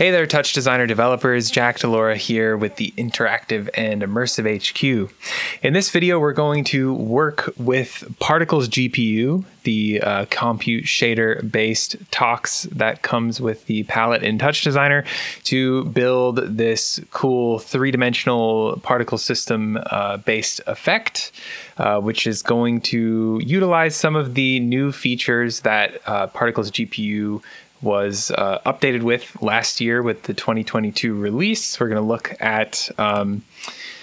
Hey there, Touch Designer developers. Jack DeLaura here with the Interactive and Immersive HQ. In this video, we're going to work with Particles GPU, the compute shader-based Tox that comes with the palette in Touch Designer, to build this cool three-dimensional particle system based effect, which is going to utilize some of the new features that Particles GPU was updated with last year with the 2022 release. We're going to look at,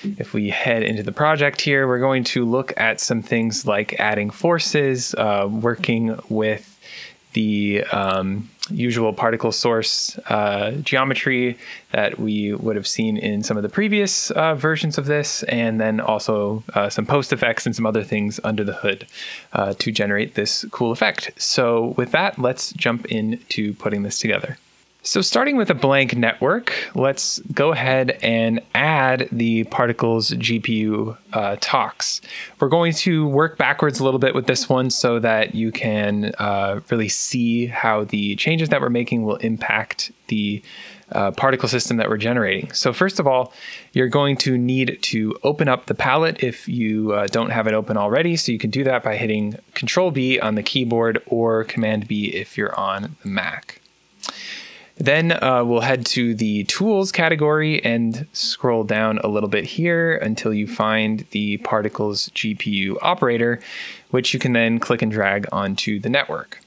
if we head into the project here, we're going to look at some things like adding forces, working with the usual particle source geometry that we would have seen in some of the previous versions of this, and then also some post effects and some other things under the hood to generate this cool effect. So with that, let's jump into putting this together. So starting with a blank network, let's go ahead and add the Particles GPU Tox. We're going to work backwards a little bit with this one so that you can really see how the changes that we're making will impact the particle system that we're generating. So first of all, you're going to need to open up the palette if you don't have it open already. So you can do that by hitting Control B on the keyboard or Command B if you're on the Mac. Then we'll head to the Tools category and scroll down a little bit here until you find the Particles GPU operator, which you can then click and drag onto the network.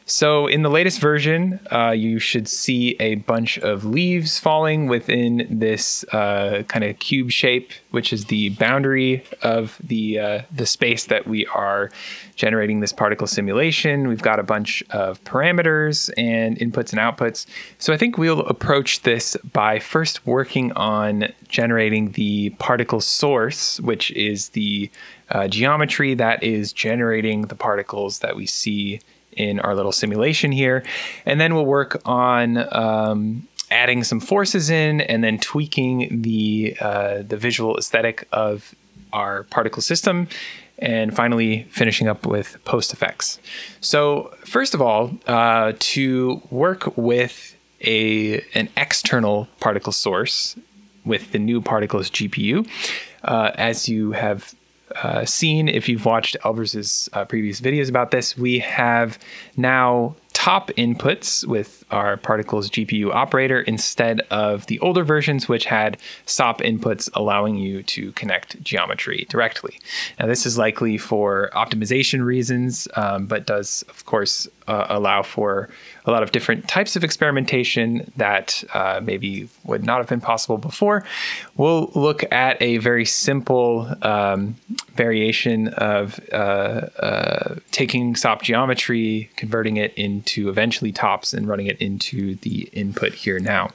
So in the latest version, you should see a bunch of leaves falling within this kind of cube shape, which is the boundary of the space that we are generating this particle simulation. We've got a bunch of parameters and inputs and outputs. So I think we'll approach this by first working on generating the particle source, which is the geometry that is generating the particles that we see in our little simulation here. And then we'll work on adding some forces in and then tweaking the visual aesthetic of our particle system, and finally finishing up with post effects. So first of all, to work with an external particle source with the new Particles GPU, as you have seen if you've watched Elvers's previous videos about this, we have now top inputs with our Particles GPU operator instead of the older versions, which had SOP inputs allowing you to connect geometry directly. Now this is likely for optimization reasons, but does of course allow for a lot of different types of experimentation that maybe would not have been possible before. We'll look at a very simple variation of taking SOP geometry, converting it into eventually tops, and running it into the input here now.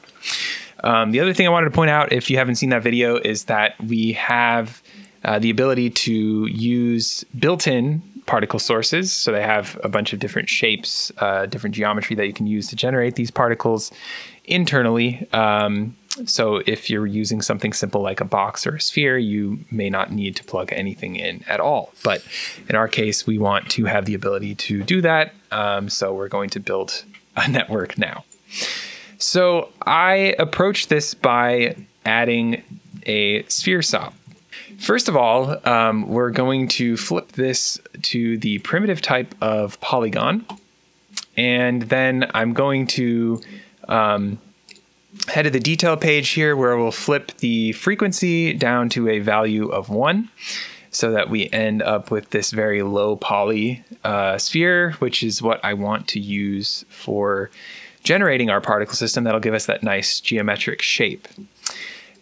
The other thing I wanted to point out, if you haven't seen that video, is that we have the ability to use built-in particle sources. So they have a bunch of different shapes, different geometry that you can use to generate these particles internally. So if you're using something simple like a box or a sphere, you may not need to plug anything in at all. But in our case, we want to have the ability to do that. So we're going to build a network now. So I approached this by adding a sphere SOP. First of all, we're going to flip this to the primitive type of polygon. And then I'm going to head to the detail page here where we'll flip the frequency down to a value of 1 so that we end up with this very low poly sphere, which is what I want to use for generating our particle system. That'll give us that nice geometric shape.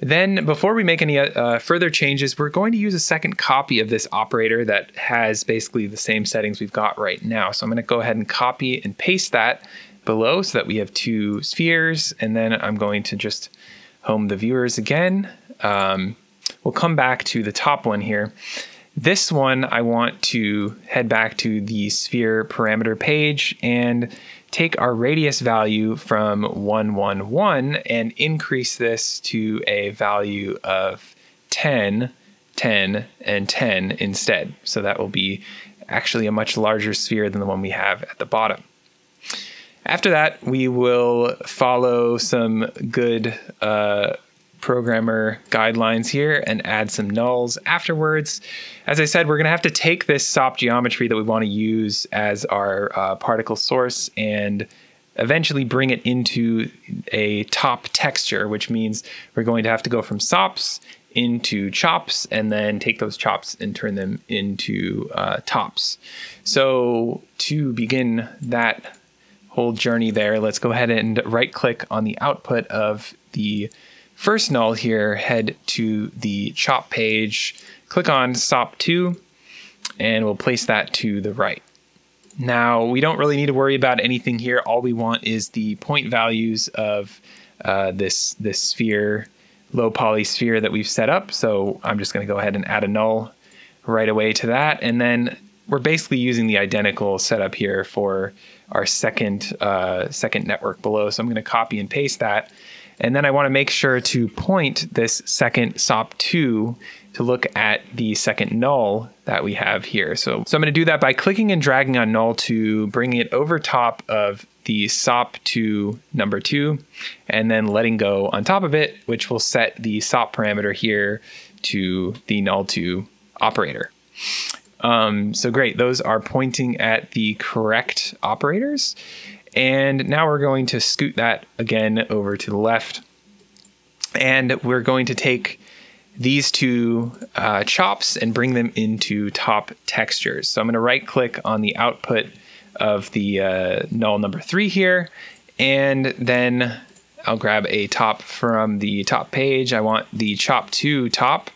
Then before we make any further changes, we're going to use a second copy of this operator that has basically the same settings we've got right now. So I'm going to go ahead and copy and paste that below so that we have two spheres, and then I'm going to just home the viewers again. We'll come back to the top one here. This one, I want to head back to the sphere parameter page and take our radius value from 111 and increase this to a value of 10, 10, and 10 instead. So that will be actually a much larger sphere than the one we have at the bottom. After that, we will follow some good programmer guidelines here and add some nulls afterwards. As I said, we're going to have to take this SOP geometry that we want to use as our particle source and eventually bring it into a top texture, which means we're going to have to go from SOPs into chops and then take those chops and turn them into tops. So to begin that whole journey there, let's go ahead and right click on the output of the first null here, head to the chop page, click on SOP2, and we'll place that to the right. Now, we don't really need to worry about anything here. All we want is the point values of this sphere, low poly sphere that we've set up. So I'm just going to go ahead and add a null right away to that. And then we're basically using the identical setup here for our second network below. So I'm going to copy and paste that. And then I want to make sure to point this second SOP2 to look at the second null that we have here. So I'm going to do that by clicking and dragging on null to bring it over top of the SOP2 number 2, and then letting go on top of it, which will set the SOP parameter here to the null2 operator. So great, those are pointing at the correct operators. And now we're going to scoot that again over to the left. And we're going to take these two chops and bring them into top textures. So I'm going to right click on the output of the null number 3 here. And then I'll grab a top from the top page. I want the chop2 top,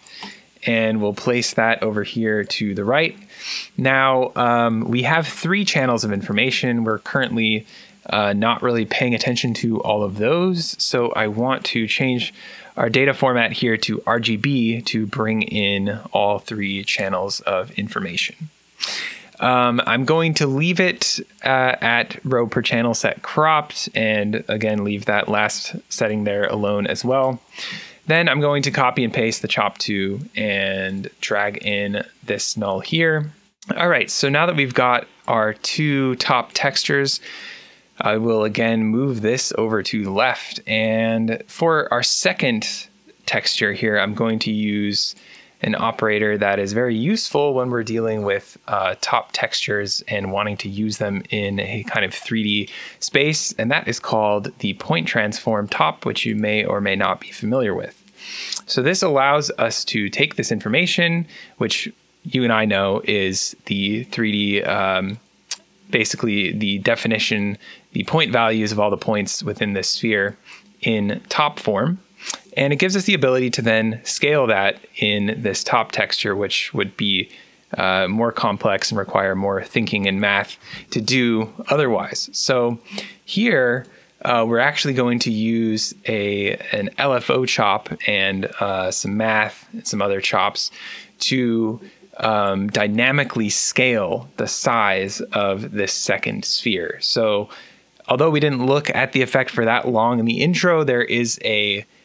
and we'll place that over here to the right. Now, we have 3 channels of information. We're currently not really paying attention to all of those. So I want to change our data format here to RGB to bring in all 3 channels of information. I'm going to leave it at row per channel set cropped, and again, leave that last setting there alone as well. Then I'm going to copy and paste the chop2 and drag in this null here. All right, so now that we've got our 2 top textures, I will again move this over to the left. And for our second texture here, I'm going to use an operator that is very useful when we're dealing with top textures and wanting to use them in a kind of 3D space. And that is called the point transform top, which you may or may not be familiar with. So this allows us to take this information, which you and I know is the 3D, basically the definition, the point values of all the points within this sphere in top form. And it gives us the ability to then scale that in this top texture, which would be more complex and require more thinking and math to do otherwise. So here, we're actually going to use an LFO chop and some math and some other chops to dynamically scale the size of this second sphere. So although we didn't look at the effect for that long in the intro, there is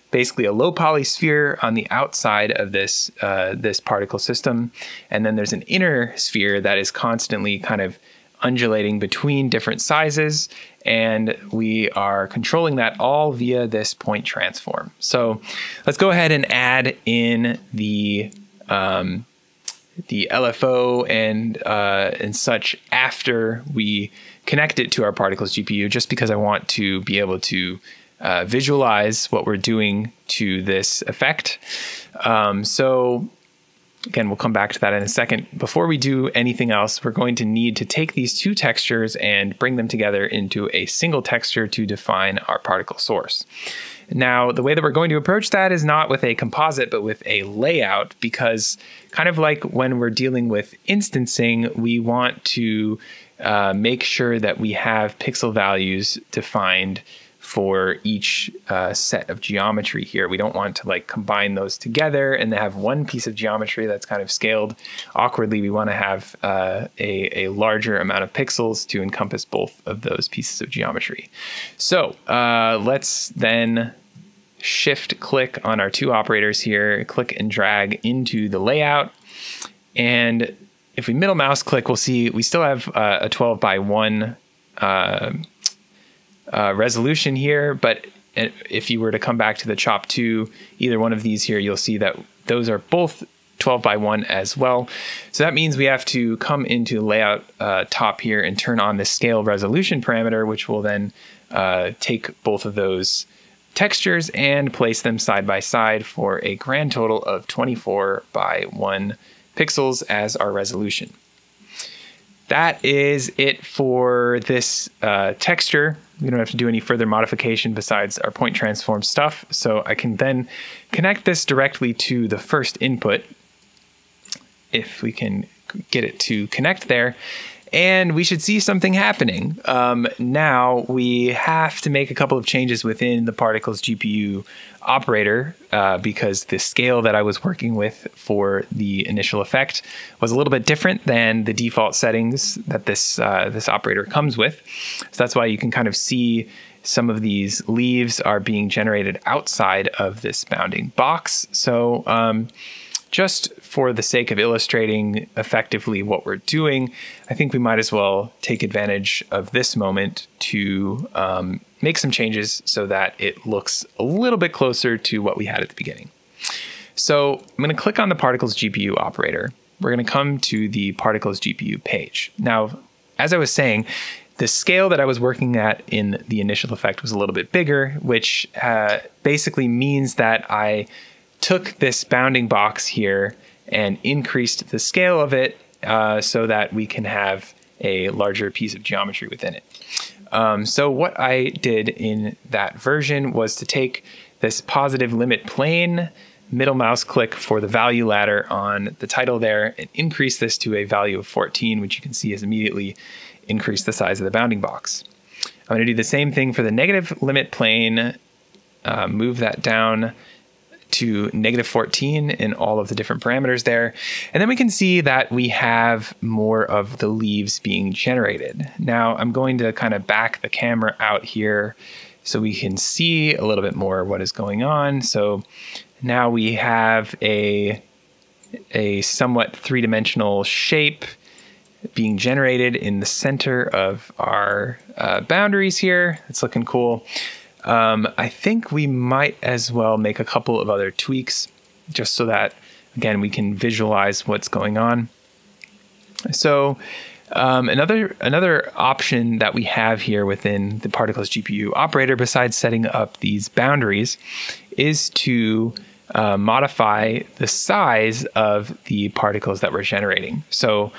basically a low poly sphere on the outside of this this particle system, and then there's an inner sphere that is constantly kind of undulating between different sizes, and we are controlling that all via this point transform. So let's go ahead and add in the LFO and such after we connect it to our particles GPU, just because I want to be able to visualize what we're doing to this effect. So again, we'll come back to that in a second. Before we do anything else, we're going to need to take these 2 textures and bring them together into a single texture to define our particle source. Now, the way that we're going to approach that is not with a composite, but with a layout, because kind of like when we're dealing with instancing, we want to make sure that we have pixel values defined for each set of geometry here. We don't want to like combine those together and have one piece of geometry that's kind of scaled awkwardly. We want to have a larger amount of pixels to encompass both of those pieces of geometry. So let's then shift click on our 2 operators here, click and drag into the layout. And if we middle mouse click, we'll see we still have a 12 by 1 resolution here, but if you were to come back to the Chop 2, either one of these here, you'll see that those are both 12 by 1 as well. So that means we have to come into layout top here and turn on the scale resolution parameter, which will then take both of those textures and place them side by side for a grand total of 24 by 1 pixels as our resolution. That is it for this texture. We don't have to do any further modification besides our point transform stuff. So I can then connect this directly to the first input, if we can get it to connect there, and we should see something happening. Now we have to make a couple of changes within the Particles GPU operator because the scale that I was working with for the initial effect was a little bit different than the default settings that this operator comes with. So that's why you can kind of see some of these leaves are being generated outside of this bounding box. So just for the sake of illustrating effectively what we're doing, I think we might as well take advantage of this moment to make some changes so that it looks a little bit closer to what we had at the beginning. So I'm going to click on the Particles GPU operator. We're going to come to the Particles GPU page. Now, as I was saying, the scale that I was working at in the initial effect was a little bit bigger, which basically means that I took this bounding box here and increased the scale of it so that we can have a larger piece of geometry within it. So what I did in that version was to take this positive limit plane, middle mouse click for the value ladder on the title there, and increase this to a value of 14, which you can see has immediately increased the size of the bounding box. I'm going to do the same thing for the negative limit plane, move that down to -14 in all of the different parameters there. And then we can see that we have more of the leaves being generated. Now I'm going to kind of back the camera out here so we can see a little bit more what is going on. So now we have a somewhat three-dimensional shape being generated in the center of our boundaries here. It's looking cool. I think we might as well make a couple of other tweaks just so that, again, we can visualize what's going on. So another option that we have here within the Particles GPU operator, besides setting up these boundaries, is to modify the size of the particles that we're generating. So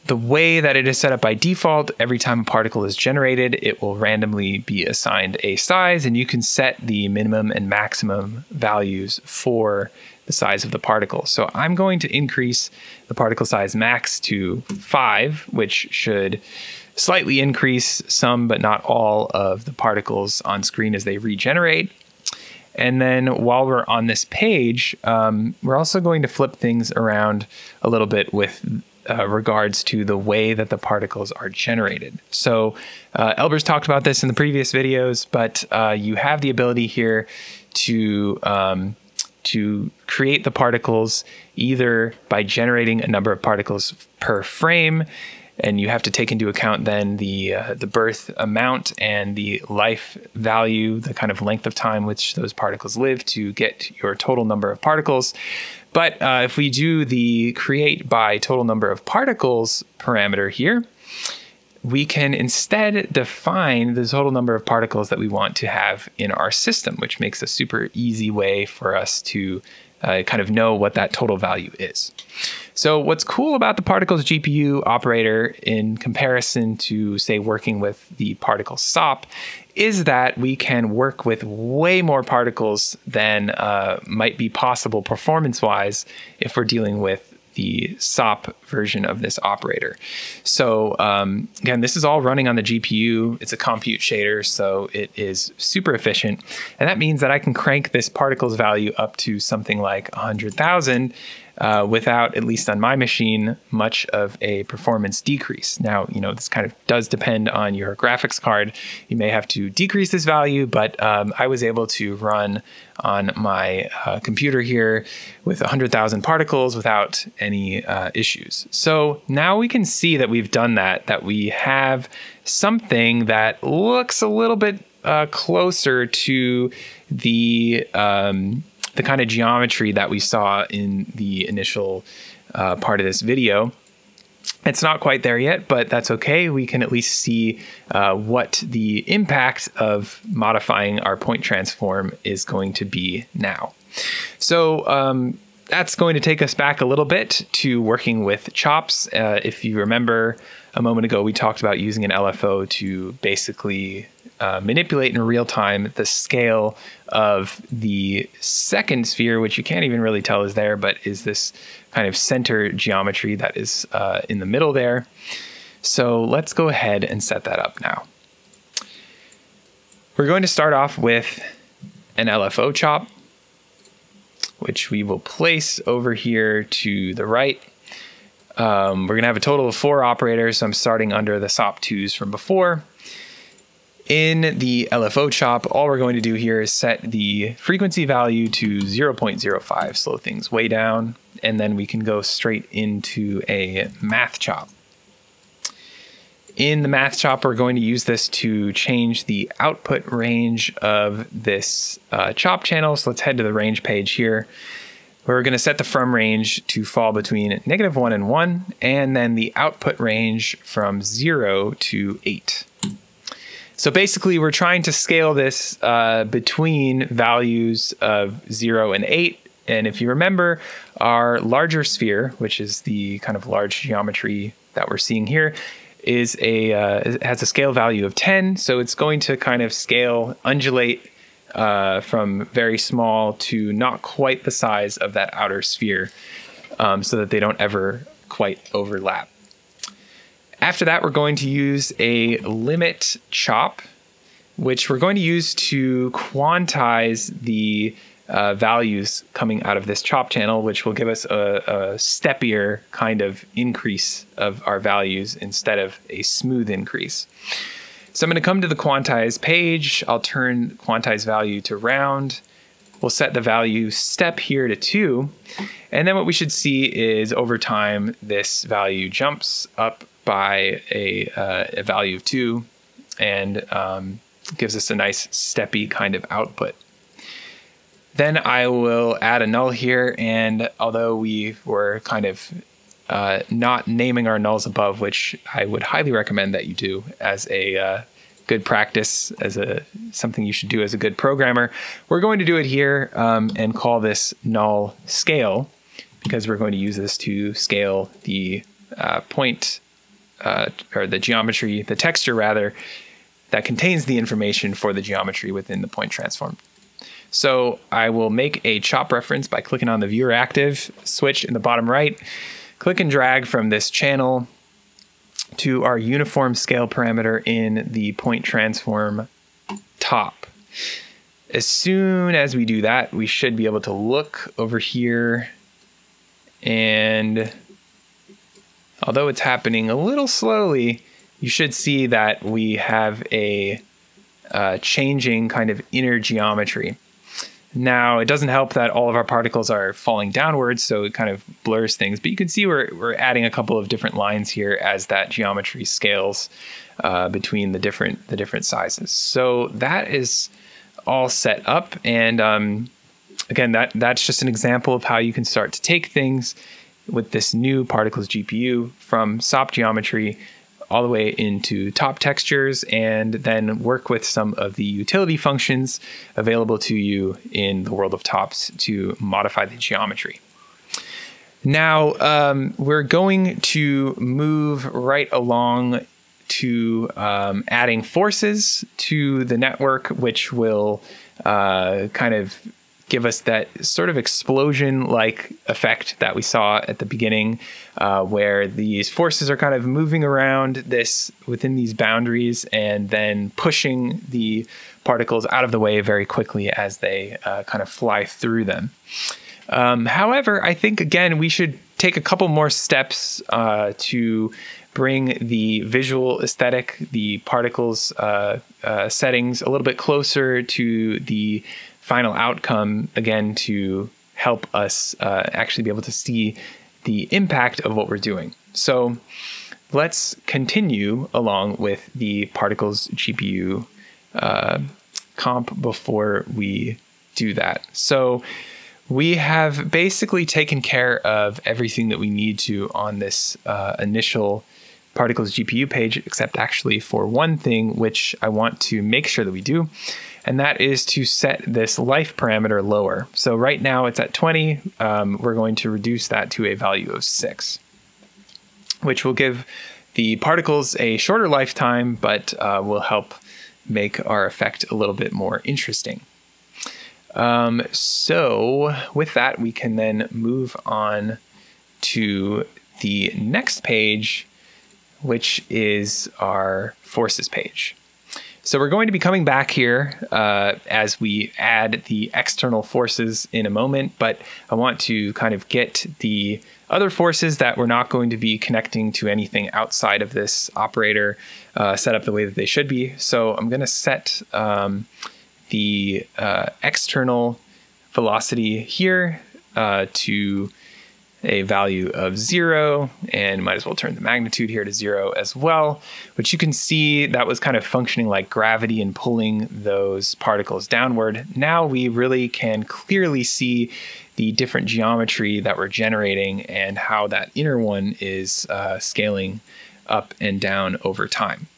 the way that it is set up by default, every time a particle is generated, it will randomly be assigned a size, and you can set the minimum and maximum values for the size of the particle. So I'm going to increase the particle size max to 5, which should slightly increase some but not all of the particles on screen as they regenerate. And then while we're on this page, we're also going to flip things around a little bit with regards to the way that the particles are generated. So Elber's talked about this in the previous videos, but you have the ability here to create the particles either by generating a number of particles per frame, and you have to take into account then the birth amount and the life value, the kind of length of time which those particles live, to get your total number of particles. But if we do the create by total number of particles parameter here, we can instead define the total number of particles that we want to have in our system, which makes a super easy way for us to kind of know what that total value is. So what's cool about the Particles GPU operator in comparison to, say, working with the particle SOP is that we can work with way more particles than might be possible performance-wise if we're dealing with the SOP version of this operator. So again, this is all running on the GPU. It's a compute shader, so it is super efficient. And that means that I can crank this particles value up to something like 100,000 without, at least on my machine, much of a performance decrease. Now, this kind of does depend on your graphics card. You may have to decrease this value, but I was able to run on my computer here with 100,000 particles without any issues. So now we can see that we've done that we have something that looks a little bit closer to the kind of geometry that we saw in the initial part of this video. It's not quite there yet, but that's okay. We can at least see what the impact of modifying our point transform is going to be now. So that's going to take us back a little bit to working with chops. If you remember a moment ago, we talked about using an LFO to basically manipulate in real time the scale of the second sphere, which you can't even really tell is there, but is this kind of center geometry that is in the middle there. So let's go ahead and set that up now. We're going to start off with an LFO chop, which we will place over here to the right. We're going to have a total of 4 operators, so I'm starting under the SOP2s from before. In the LFO chop, all we're going to do here is set the frequency value to 0.05, slow things way down, and then we can go straight into a math chop. In the math chop, we're going to use this to change the output range of this chop channel. So let's head to the range page here. We're going to set the from range to fall between -1 and 1, and then the output range from 0 to 8. So basically, we're trying to scale this between values of 0 and 8. And if you remember, our larger sphere, which is the kind of large geometry that we're seeing here, is has a scale value of 10. So it's going to kind of scale, undulate from very small to not quite the size of that outer sphere, so that they don't ever quite overlap. After that, we're going to use a limit chop, which we're going to use to quantize the values coming out of this chop channel, which will give us a steppier kind of increase of our values instead of a smooth increase. So I'm going to come to the quantize page. I'll turn quantize value to round. We'll set the value step here to 2. And then what we should see is over time, this value jumps up by a value of 2 and gives us a nice steppy kind of output. Then I will add a null here, and although we were kind of not naming our nulls above, which I would highly recommend that you do as a good practice, as something you should do as a good programmer, we're going to do it here and call this null scale, because we're going to use this to scale the point or the geometry, the texture rather, that contains the information for the geometry within the point transform. So I will make a chop reference by clicking on the viewer active switch in the bottom right, click and drag from this channel to our uniform scale parameter in the point transform top. As soon as we do that, we should be able to look over here, and although it's happening a little slowly, you should see that we have a changing kind of inner geometry. Now, it doesn't help that all of our particles are falling downwards, so it kind of blurs things. But you can see we're adding a couple of different lines here as that geometry scales between the different sizes. So that is all set up. And again, that's just an example of how you can start to take things with this new Particles GPU from SOP geometry all the way into top textures, and then work with some of the utility functions available to you in the world of tops to modify the geometry. Now, we're going to move right along to adding forces to the network, which will kind of give us that sort of explosion-like effect that we saw at the beginning, where these forces are kind of moving around within these boundaries and then pushing the particles out of the way very quickly as they kind of fly through them. However, I think, again, we should take a couple more steps to bring the visual aesthetic, the particles settings a little bit closer to the final outcome, again, to help us actually be able to see the impact of what we're doing. So let's continue along with the particles GPU comp before we do that. So we have basically taken care of everything that we need to on this initial particles GPU page, except actually for one thing, which I want to make sure that we do, and that is to set this life parameter lower. So right now it's at 20. We're going to reduce that to a value of 6, which will give the particles a shorter lifetime, but will help make our effect a little bit more interesting. So with that, we can then move on to the next page, which is our forces page. So we're going to be coming back here as we add the external forces in a moment, but I want to kind of get the other forces that we're not going to be connecting to anything outside of this operator set up the way that they should be. So I'm going to set the external velocity here to a value of 0, and might as well turn the magnitude here to 0 as well, which you can see that was kind of functioning like gravity and pulling those particles downward. Now we really can clearly see the different geometry that we're generating and how that inner one is scaling up and down over time.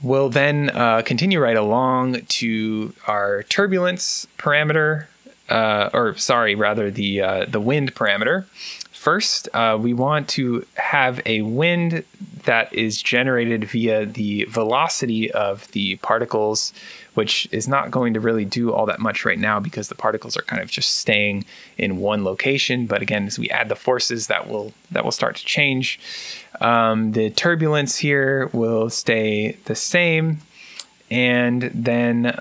We'll then continue right along to our turbulence parameter, the wind parameter. First, we want to have a wind that is generated via the velocity of the particles, which is not going to really do all that much right now because the particles are kind of just staying in one location. But again, as we add the forces, that will start to change. The turbulence here will stay the same. And then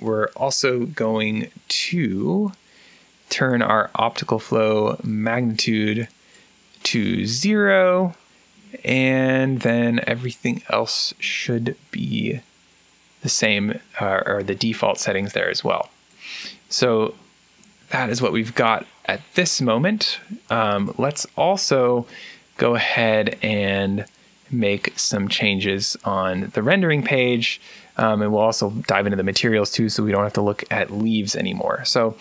we're also going to turn our optical flow magnitude to 0. And then everything else should be the same, or the default settings there as well. So that is what we've got at this moment. Let's also go ahead and make some changes on the rendering page. And we'll also dive into the materials too, so we don't have to look at leaves anymore. So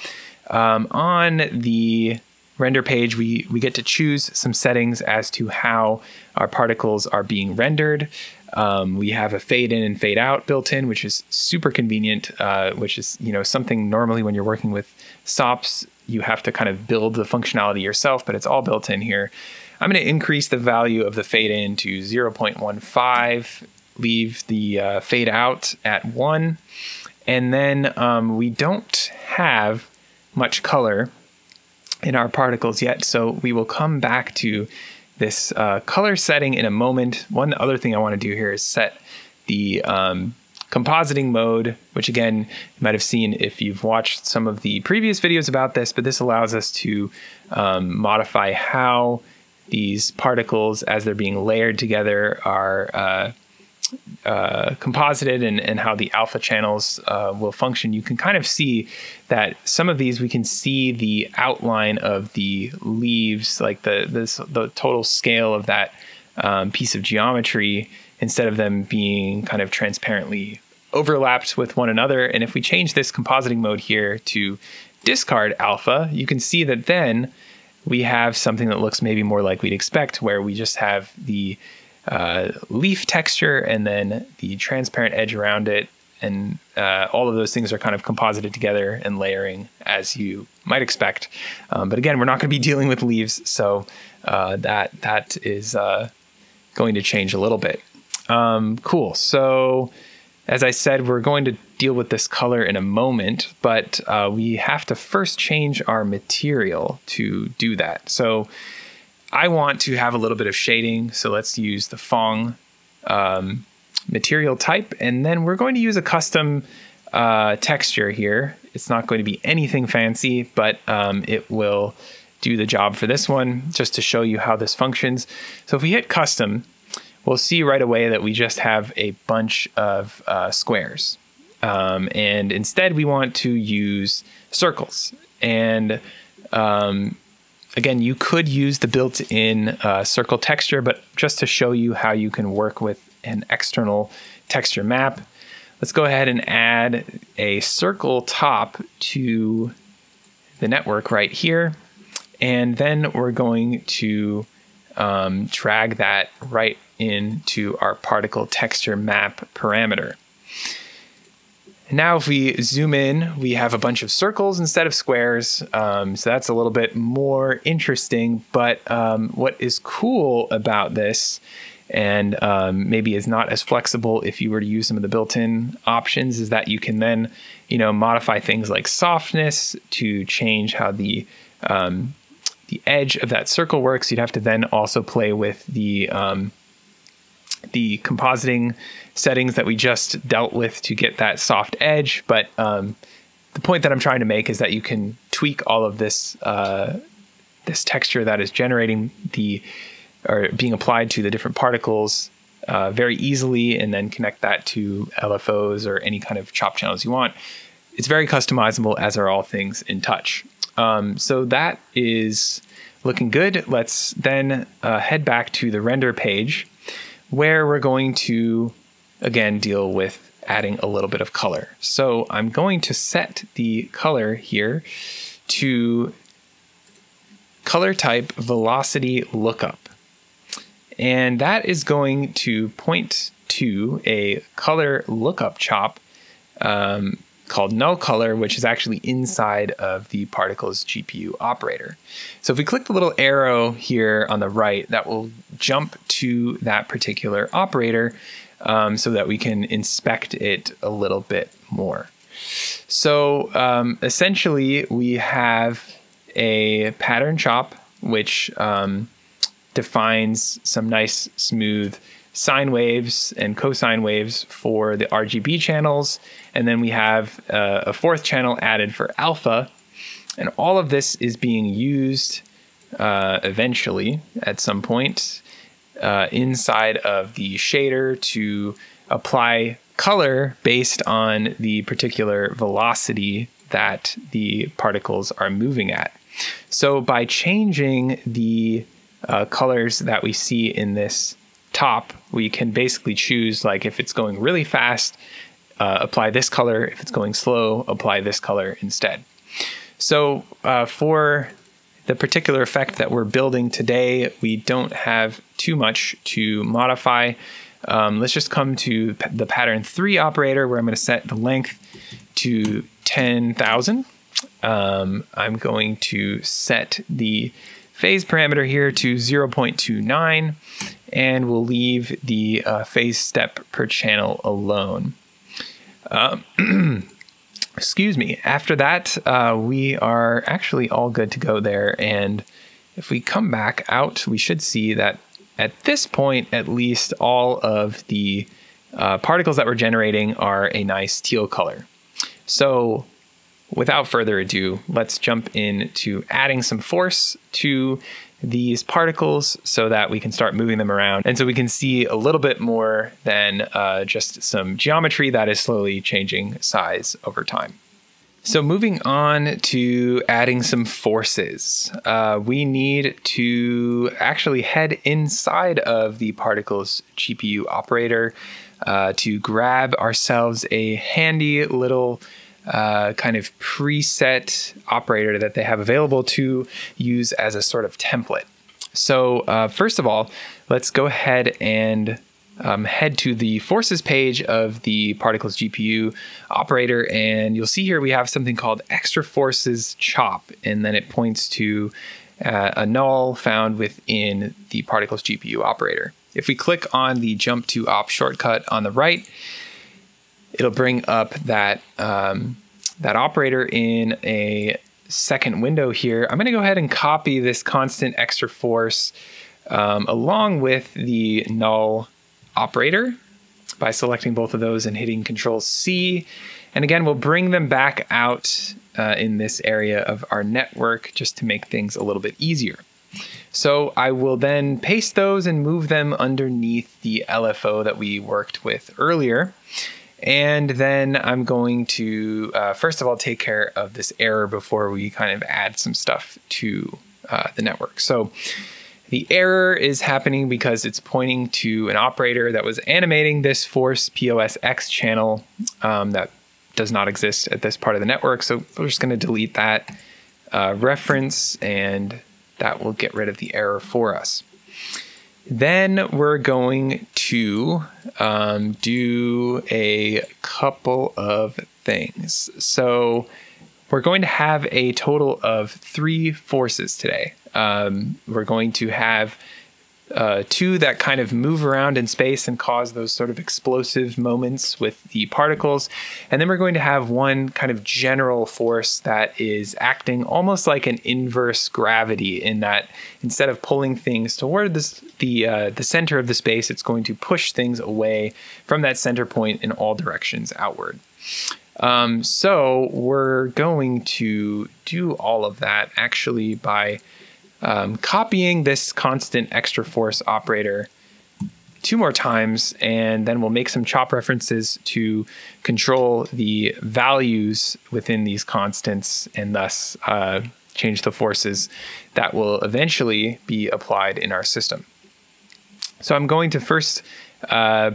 on the render page, we get to choose some settings as to how our particles are being rendered. We have a fade in and fade out built in, which is super convenient, which is something normally when you're working with SOPs, you have to kind of build the functionality yourself, but it's all built in here. I'm going to increase the value of the fade in to 0.15, leave the fade out at 1, and then we don't have much color in our particles yet, so we will come back to this color setting in a moment. One other thing I want to do here is set the compositing mode, which again, you might have seen if you've watched some of the previous videos about this, but this allows us to modify how these particles, as they're being layered together, are composited and how the alpha channels will function. You can kind of see that some of these, we can see the outline of the leaves, like the total scale of that piece of geometry, instead of them being kind of transparently overlapped with one another. And if we change this compositing mode here to discard alpha, you can see that then we have something that looks maybe more like we'd expect, where we just have the leaf texture and then the transparent edge around it, and all of those things are kind of composited together and layering as you might expect. But again, we're not going to be dealing with leaves, so that is going to change a little bit. Cool. So as I said, we're going to deal with this color in a moment, but we have to first change our material to do that. So I want to have a little bit of shading, so let's use the Phong material type, and then we're going to use a custom texture here. It's not going to be anything fancy, but it will do the job for this one, just to show you how this functions. So if we hit custom, we'll see right away that we just have a bunch of squares. And instead we want to use circles. And again, you could use the built-in circle texture, but just to show you how you can work with an external texture map, let's go ahead and add a circle top to the network right here. And then we're going to drag that right into our particle texture map parameter. Now if we zoom in, we have a bunch of circles instead of squares. So that's a little bit more interesting, but what is cool about this, and maybe is not as flexible if you were to use some of the built-in options, is that you can then, modify things like softness to change how the edge of that circle works. You'd have to then also play with the compositing settings that we just dealt with to get that soft edge. But the point that I'm trying to make is that you can tweak all of this this texture that is generating or being applied to the different particles very easily, and then connect that to LFOs or any kind of chop channels you want. It's very customizable, as are all things in Touch. So that is looking good. Let's then head back to the render page, where we're going to, again, deal with adding a little bit of color. So I'm going to set the color here to color type velocity lookup. And that is going to point to a color lookup chop called null color, which is actually inside of the Particles GPU operator. So if we click the little arrow here on the right, that will jump to that particular operator so that we can inspect it a little bit more. So essentially we have a pattern chop, which defines some nice smooth sine waves and cosine waves for the RGB channels. And then we have a fourth channel added for alpha. And all of this is being used eventually at some point inside of the shader to apply color based on the particular velocity that the particles are moving at. So by changing the colors that we see in this top, we can basically choose, like, if it's going really fast, apply this color. If it's going slow, apply this color instead. So for the particular effect that we're building today, we don't have too much to modify. Let's just come to the pattern 3 operator, where I'm going to set the length to 10,000. I'm going to set the phase parameter here to 0.29, and we'll leave the phase step per channel alone. Excuse me. After that, we are actually all good to go there. And if we come back out, we should see that at this point, at least, all of the particles that we're generating are a nice teal color. So without further ado, let's jump into adding some force to these particles so that we can start moving them around. And so we can see a little bit more than just some geometry that is slowly changing size over time. So moving on to adding some forces, we need to actually head inside of the Particles GPU operator to grab ourselves a handy little kind of preset operator that they have available to use as a sort of template. So first of all, let's go ahead and head to the forces page of the Particles GPU operator, and you'll see here we have something called extra forces chop, and then it points to a null found within the Particles GPU operator. If we click on the jump to op shortcut on the right, it'll bring up that that operator in a second window here. I'm going to go ahead and copy this constant extra force along with the null operator. by selecting both of those and hitting Control C. And again, we'll bring them back out in this area of our network just to make things a little bit easier. So I will then paste those and move them underneath the LFO that we worked with earlier. And then I'm going to, first of all, take care of this error before we kind of add some stuff to the network. So the error is happening because it's pointing to an operator that was animating this force POSX channel that does not exist at this part of the network. So we're just going to delete that reference, and that will get rid of the error for us. Then we're going to do a couple of things. So we're going to have a total of 3 forces today. We're going to have 2 that kind of move around in space and cause those sort of explosive moments with the particles. And then we're going to have 1 kind of general force that is acting almost like an inverse gravity, in that instead of pulling things toward the center of the space, it's going to push things away from that center point in all directions outward. So we're going to do all of that actually by copying this constant extra force operator 2 more times, and then we'll make some chop references to control the values within these constants, and thus change the forces that will eventually be applied in our system. So I'm going to first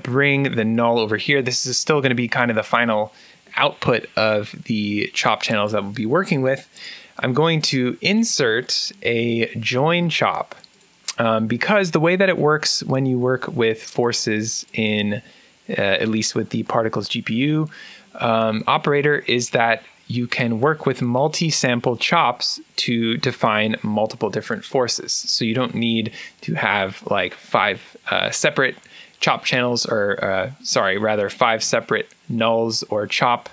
bring the null over here. This is still going to be kind of the final output of the chop channels that we'll be working with. I'm going to insert a join chop because the way that it works when you work with forces in, at least with the particles GPU operator, is that you can work with multi-sample chops to define multiple different forces. So you don't need to have like 5 separate chop channels, or rather 5 separate nulls or chop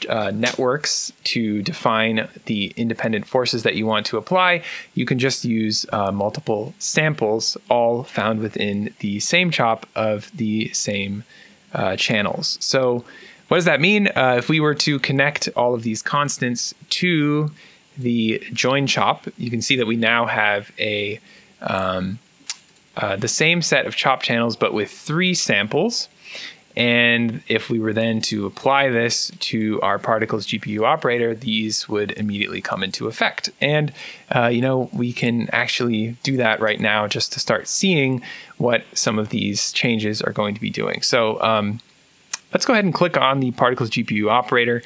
networks to define the independent forces that you want to apply. You can just use multiple samples, all found within the same chop of the same channels. So what does that mean? If we were to connect all of these constants to the join chop, you can see that we now have a the same set of chop channels, but with 3 samples. And if we were then to apply this to our particles GPU operator, these would immediately come into effect. And, we can actually do that right now just to start seeing what some of these changes are going to be doing. So let's go ahead and click on the particles GPU operator.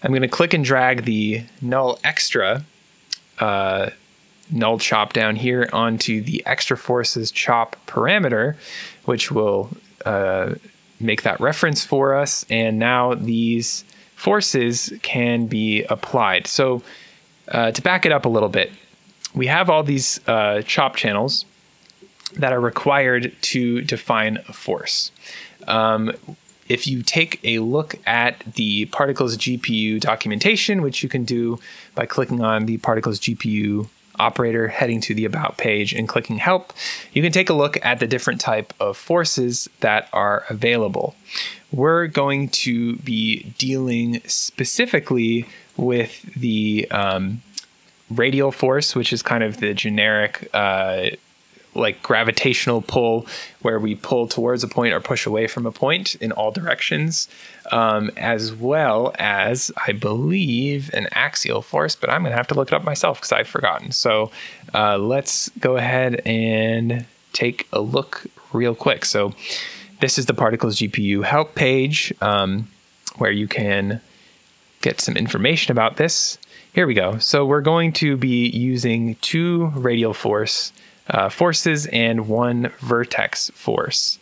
I'm going to click and drag the null extra null chop down here onto the extra forces chop parameter, which will make that reference for us. And now these forces can be applied. So to back it up a little bit, we have all these chop channels that are required to define a force. If you take a look at the particles GPU documentation, which you can do by clicking on the particles GPU operator, heading to the About page and clicking Help, you can take a look at the different type of forces that are available. We're going to be dealing specifically with the radial force, which is kind of the generic like gravitational pull, where we pull towards a point or push away from a point in all directions, as well as, I believe, an axial force, but I'm gonna have to look it up myself because I've forgotten. So let's go ahead and take a look real quick. So this is the Particles GPU help page, where you can get some information about this. Here we go. So we're going to be using 2 radial forces and 1 vertex force.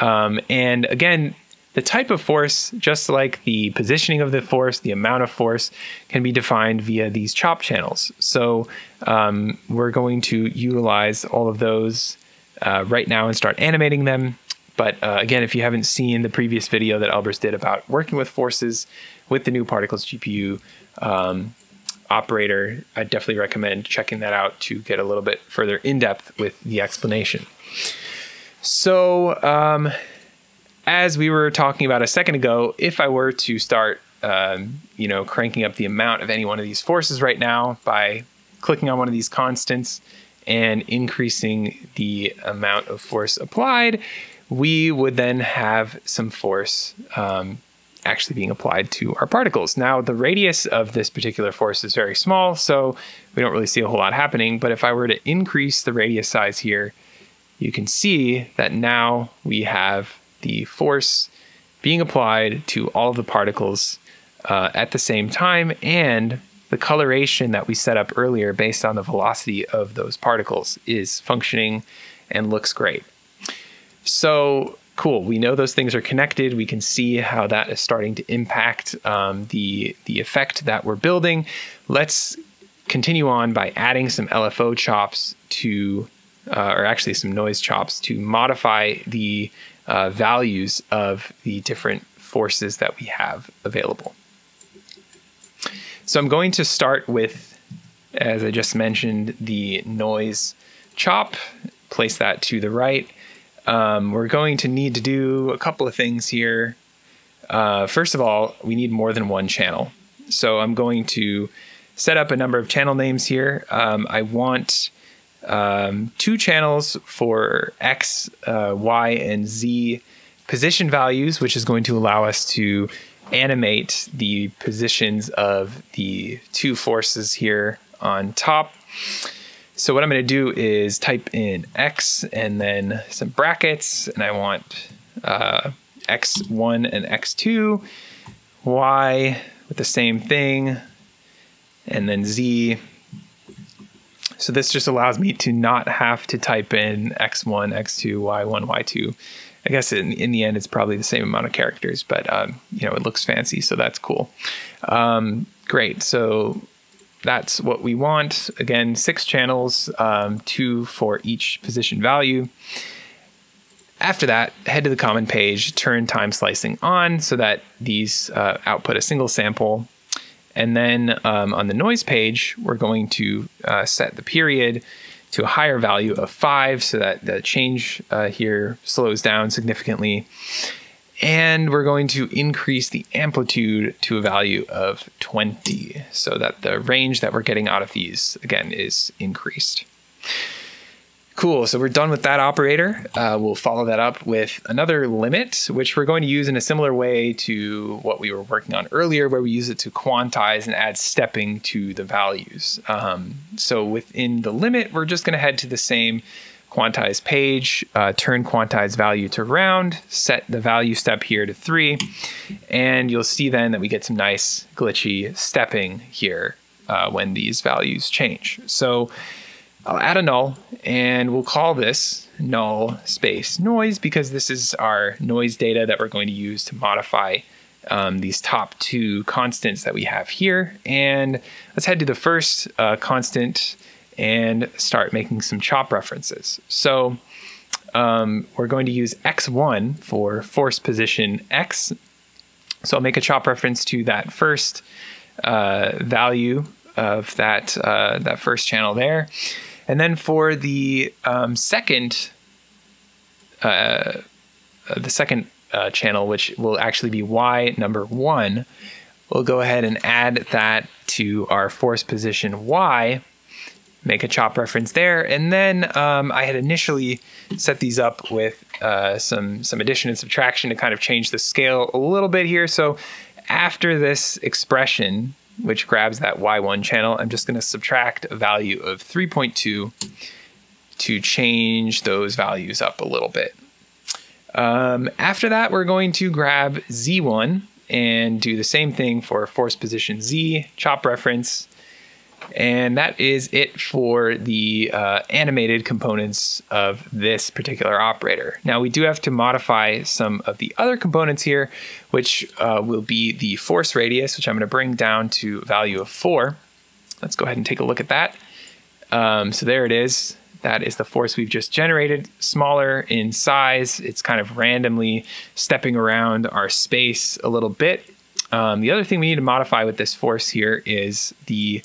And again, the type of force, just like the positioning of the force, the amount of force, can be defined via these chop channels. So we're going to utilize all of those right now and start animating them. But again, if you haven't seen the previous video that Albers did about working with forces with the new Particles GPU operator, I definitely recommend checking that out to get a little bit further in depth with the explanation. So as we were talking about a second ago, if I were to start, cranking up the amount of any one of these forces right now by clicking on one of these constants and increasing the amount of force applied, we would then have some force actually being applied to our particles. Now, the radius of this particular force is very small, so we don't really see a whole lot happening. But if I were to increase the radius size here, you can see that now we have the force being applied to all of the particles at the same time, and the coloration that we set up earlier based on the velocity of those particles is functioning and looks great. So cool, we know those things are connected. We can see how that is starting to impact the effect that we're building. Let's continue on by adding some LFO chops to, or actually some noise chops to modify the values of the different forces that we have available. So I'm going to start with, as I just mentioned, the noise chop, place that to the right. We're going to need to do a couple of things here. First of all, we need more than one channel. So I'm going to set up a number of channel names here. I want 2 channels for X, Y, and Z position values, which is going to allow us to animate the positions of the 2 forces here on top. So what I'm going to do is type in X and then some brackets, and I want X1 and X2, Y with the same thing, and then Z. So this just allows me to not have to type in X1, X2, Y1, Y2. I guess in the end, it's probably the same amount of characters, but it looks fancy, so that's cool. Great, so that's what we want. Again, 6 channels, 2 for each position value. After that, head to the common page, turn time slicing on so that these output a single sample. And then on the noise page, we're going to set the period to a higher value of 5 so that the change here slows down significantly. And we're going to increase the amplitude to a value of 20 so that the range that we're getting out of these, again, is increased. Cool, so we're done with that operator. We'll follow that up with another limit, which we're going to use in a similar way to what we were working on earlier, where we use it to quantize and add stepping to the values. So within the limit, we're just going to head to the same quantize page, turn quantize value to round, set the value step here to 3, and you'll see then that we get some nice glitchy stepping here when these values change. So I'll add a null, and we'll call this null space noise because this is our noise data that we're going to use to modify these top 2 constants that we have here. And let's head to the first constant and start making some chop references. So we're going to use X1 for force position X. So I'll make a chop reference to that first value of that first channel there. And then for the second channel, which will actually be Y number 1, we'll go ahead and add that to our force position Y, make a chop reference there. And then I had initially set these up with some addition and subtraction to kind of change the scale a little bit here. So after this expression, which grabs that Y1 channel, I'm just going to subtract a value of 3.2 to change those values up a little bit. After that, we're going to grab Z1 and do the same thing for force position Z, chop reference. And that is it for the animated components of this particular operator. Now we do have to modify some of the other components here, which will be the force radius, which I'm going to bring down to a value of 4. Let's go ahead and take a look at that. So there it is. That is the force we've just generated, smaller in size. It's kind of randomly stepping around our space a little bit. The other thing we need to modify with this force here is the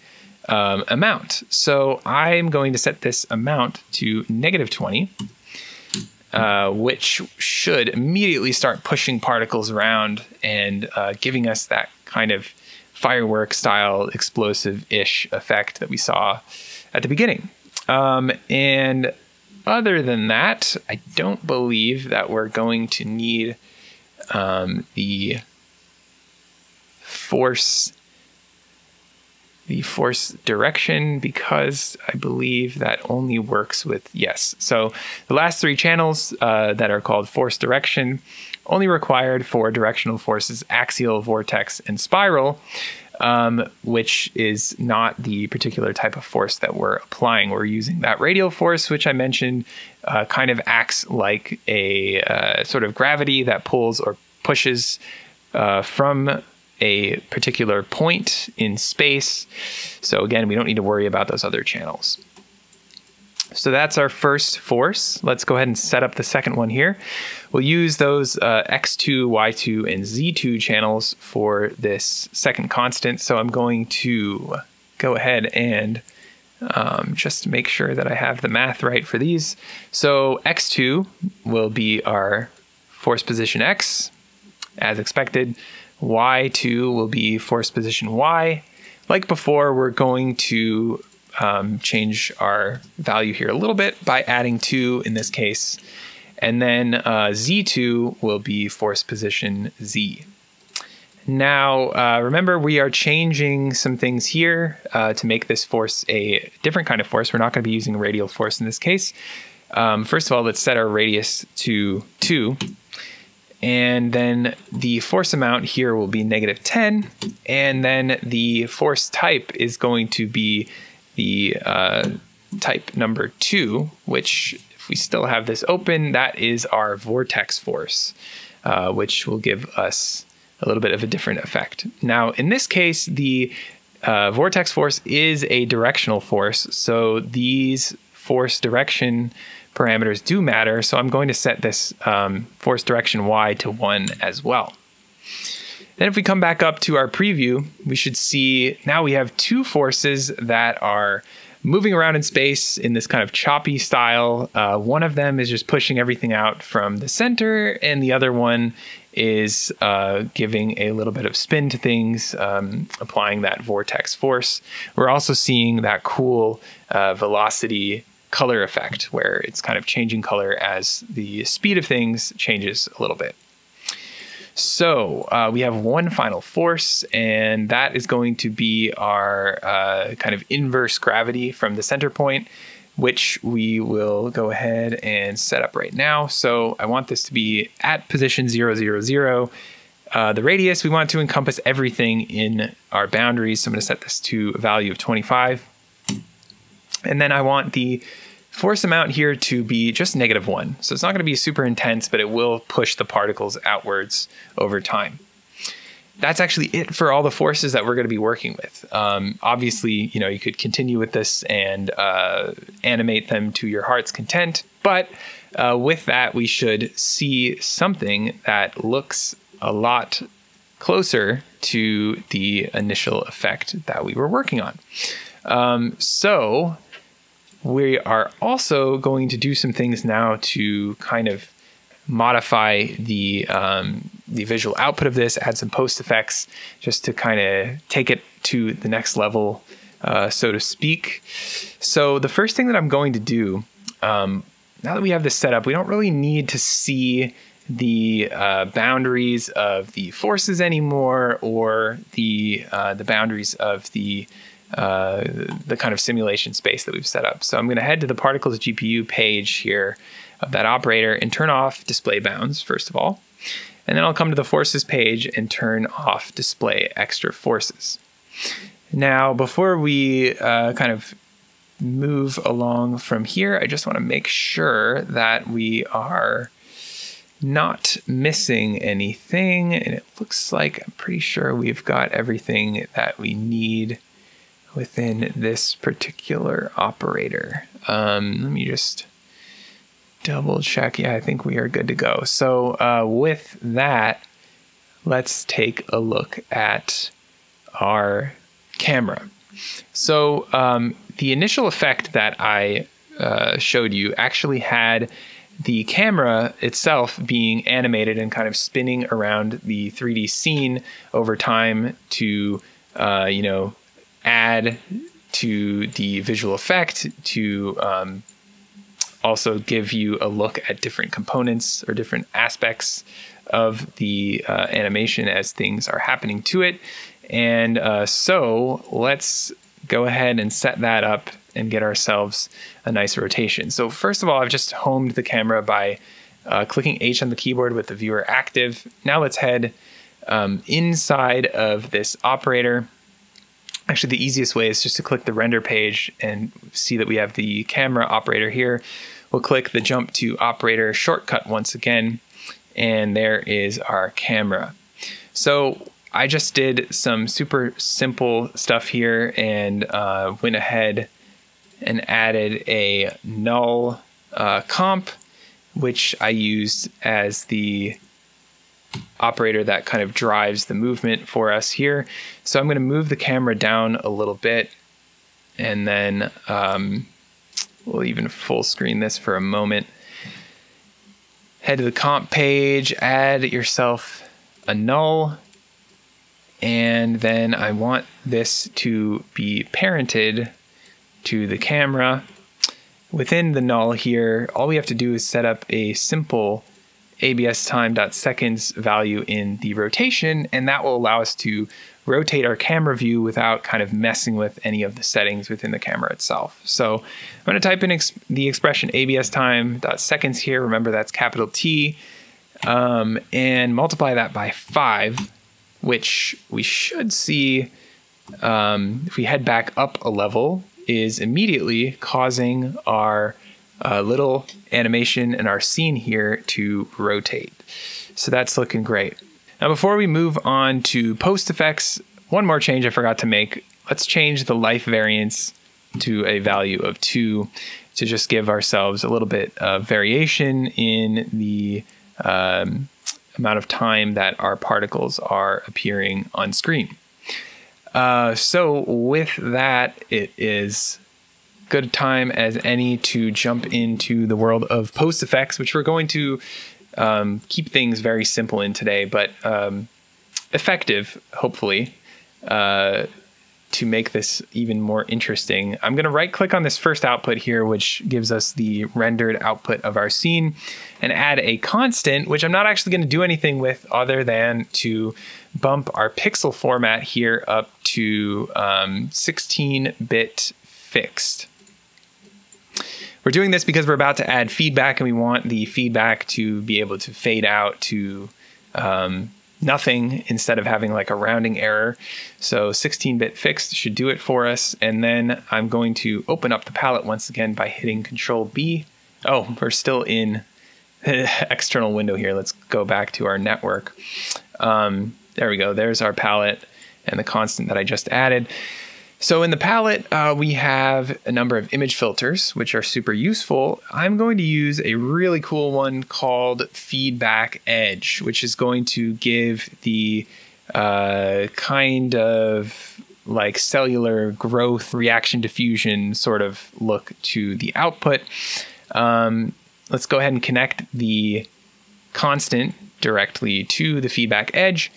amount. So I'm going to set this amount to -20. which should immediately start pushing particles around and giving us that kind of fireworks style explosive-ish effect that we saw at the beginning. And other than that, I don't believe that we're going to need the force direction, because I believe that only works with yes. So the last three channels that are called force direction only required for directional forces axial, vortex, and spiral, which is not the particular type of force that we're applying. We're using that radial force, which I mentioned, kind of acts like a sort of gravity that pulls or pushes from a particular point in space. So again, we don't need to worry about those other channels. So that's our first force. Let's go ahead and set up the second one here. We'll use those x2, y2, and z2 channels for this second constant. So I'm going to go ahead and just make sure that I have the math right for these. So x2 will be our force position x, as expected. Y2 will be force position y. Like before, we're going to change our value here a little bit by adding 2 in this case. And then z2 will be force position z. Now, remember, we are changing some things here to make this force a different kind of force. We're not going to be using radial force in this case. First of all, let's set our radius to 2. And then the force amount here will be -10. And then the force type is going to be the type number 2, which, if we still have this open, that is our vortex force, which will give us a little bit of a different effect. Now, in this case, the vortex force is a directional force. So these force direction parameters do matter. So I'm going to set this force direction y to 1 as well. Then if we come back up to our preview, we should see now we have two forces that are moving around in space in this kind of choppy style. One of them is just pushing everything out from the center, and the other one is giving a little bit of spin to things, applying that vortex force. We're also seeing that cool velocity color effect where it's kind of changing color as the speed of things changes a little bit. So we have one final force, and that is going to be our kind of inverse gravity from the center point, which we will go ahead and set up right now. So I want this to be at position 0, 0, 0. The radius, we want to encompass everything in our boundaries. So I'm going to set this to a value of 25. And then I want the force amount here to be just -1. So it's not going to be super intense, but it will push the particles outwards over time. That's actually it for all the forces that we're going to be working with. Obviously, you could continue with this and animate them to your heart's content. But with that, we should see something that looks a lot closer to the initial effect that we were working on. So we are also going to do some things now to kind of modify the visual output of this, add some post effects, just to kind of take it to the next level, so to speak. So the first thing that I'm going to do, now that we have this set up, we don't really need to see the boundaries of the forces anymore, or the boundaries of the kind of simulation space that we've set up. So I'm going to head to the Particles GPU page here of that operator and turn off display bounds, first of all. And then I'll come to the forces page and turn off display extra forces. Now, before we kind of move along from here, I just want to make sure that we are not missing anything. And it looks like I'm pretty sure we've got everything that we need within this particular operator. Let me just double check. Yeah, I think we are good to go. So with that, let's take a look at our camera. So the initial effect that I showed you actually had the camera itself being animated and kind of spinning around the 3D scene over time to, you know, add to the visual effect, to also give you a look at different components or different aspects of the animation as things are happening to it. And so let's go ahead and set that up and get ourselves a nice rotation. So first of all, I've just homed the camera by clicking H on the keyboard with the viewer active. Now let's head inside of this operator. Actually, the easiest way is just to click the render page and see that we have the camera operator here. We'll click the jump to operator shortcut once again, and there is our camera. So I just did some super simple stuff here and went ahead and added a null comp, which I used as the operator that kind of drives the movement for us here. So I'm going to move the camera down a little bit, and then we'll even full screen this for a moment. Head to the comp page, add yourself a null, and then I want this to be parented to the camera. Within the null here, all we have to do is set up a simple ABS time.seconds value in the rotation, and that will allow us to rotate our camera view without kind of messing with any of the settings within the camera itself. So I'm going to type in the expression ABS time.seconds here. Remember, that's capital T, and multiply that by 5, which we should see, if we head back up a level, is immediately causing our little animation in our scene here to rotate. So that's looking great. Now, before we move on to post effects, one more change I forgot to make. Let's change the life variance to a value of 2 to just give ourselves a little bit of variation in the amount of time that our particles are appearing on screen. So with that, it is good time as any to jump into the world of post effects, which we're going to keep things very simple in today, but effective, hopefully, to make this even more interesting. I'm going to right click on this first output here, which gives us the rendered output of our scene, and add a constant, which I'm not actually going to do anything with other than to bump our pixel format here up to 16-bit fixed. We're doing this because we're about to add feedback, and we want the feedback to be able to fade out to nothing instead of having like a rounding error. So 16-bit fixed should do it for us. And then I'm going to open up the palette once again by hitting Control B. Oh, we're still in the external window here. Let's go back to our network. There we go. There's our palette and the constant that I just added. So in the palette, we have a number of image filters, which are super useful. I'm going to use a really cool one called Feedback Edge, which is going to give the kind of like cellular growth, reaction diffusion sort of look to the output. Let's go ahead and connect the constant directly to the feedback edge.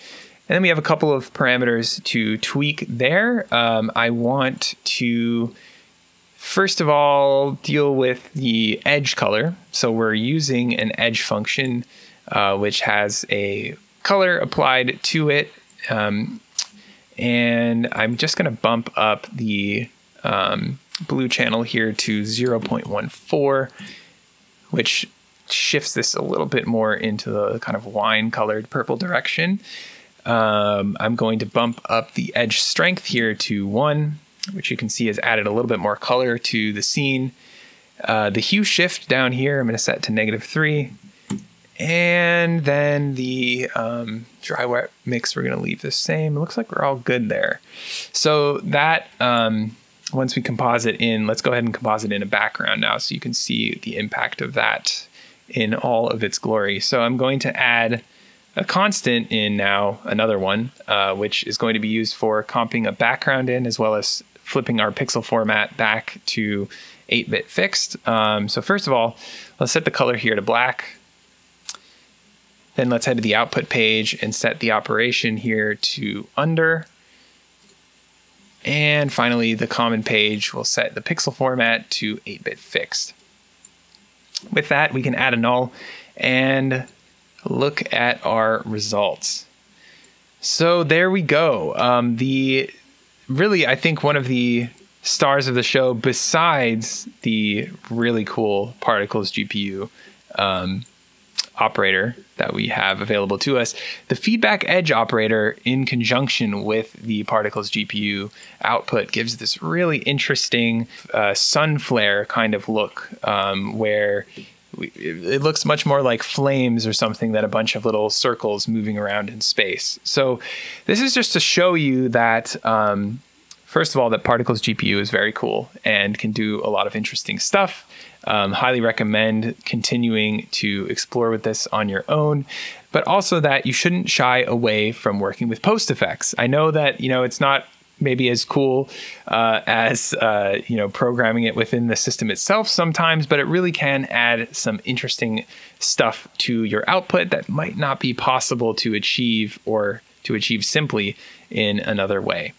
And then we have a couple of parameters to tweak there. I want to, first of all, deal with the edge color. So we're using an edge function, which has a color applied to it. And I'm just going to bump up the blue channel here to 0.14, which shifts this a little bit more into the kind of wine-colored purple direction. I'm going to bump up the edge strength here to 1, which you can see has added a little bit more color to the scene. The hue shift down here, I'm going to set to -3. And then the dry wet mix, we're going to leave the same. It looks like we're all good there. So that, once we composite in, let's go ahead and composite in a background now so you can see the impact of that in all of its glory. So I'm going to add a constant in now, another one, which is going to be used for comping a background in, as well as flipping our pixel format back to 8-bit fixed. So first of all, let's set the color here to black. Then let's head to the output page and set the operation here to under. And finally, the common page will set the pixel format to 8-bit fixed. With that, we can add a null and look at our results. So there we go. Really, I think one of the stars of the show, besides the really cool Particles GPU operator that we have available to us, the feedback edge operator in conjunction with the Particles GPU output gives this really interesting sun flare kind of look, where it looks much more like flames or something than a bunch of little circles moving around in space. So this is just to show you that, first of all, that Particles GPU is very cool and can do a lot of interesting stuff. Highly recommend continuing to explore with this on your own, but also that you shouldn't shy away from working with post effects. I know that, it's not maybe as cool as, programming it within the system itself sometimes, but it really can add some interesting stuff to your output that might not be possible to achieve or to achieve simply in another way.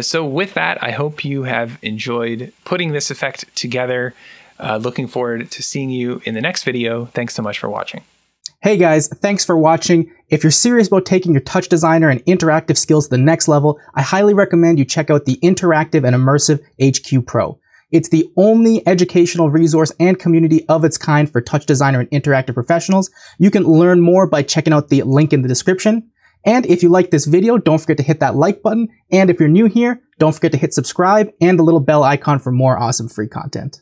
So with that, I hope you have enjoyed putting this effect together. Looking forward to seeing you in the next video. Thanks so much for watching. Hey guys, thanks for watching. If you're serious about taking your touch designer and interactive skills to the next level, I highly recommend you check out the Interactive and Immersive HQ Pro. It's the only educational resource and community of its kind for touch designer and interactive professionals. You can learn more by checking out the link in the description. And if you like this video, don't forget to hit that like button. And if you're new here, don't forget to hit subscribe and the little bell icon for more awesome free content.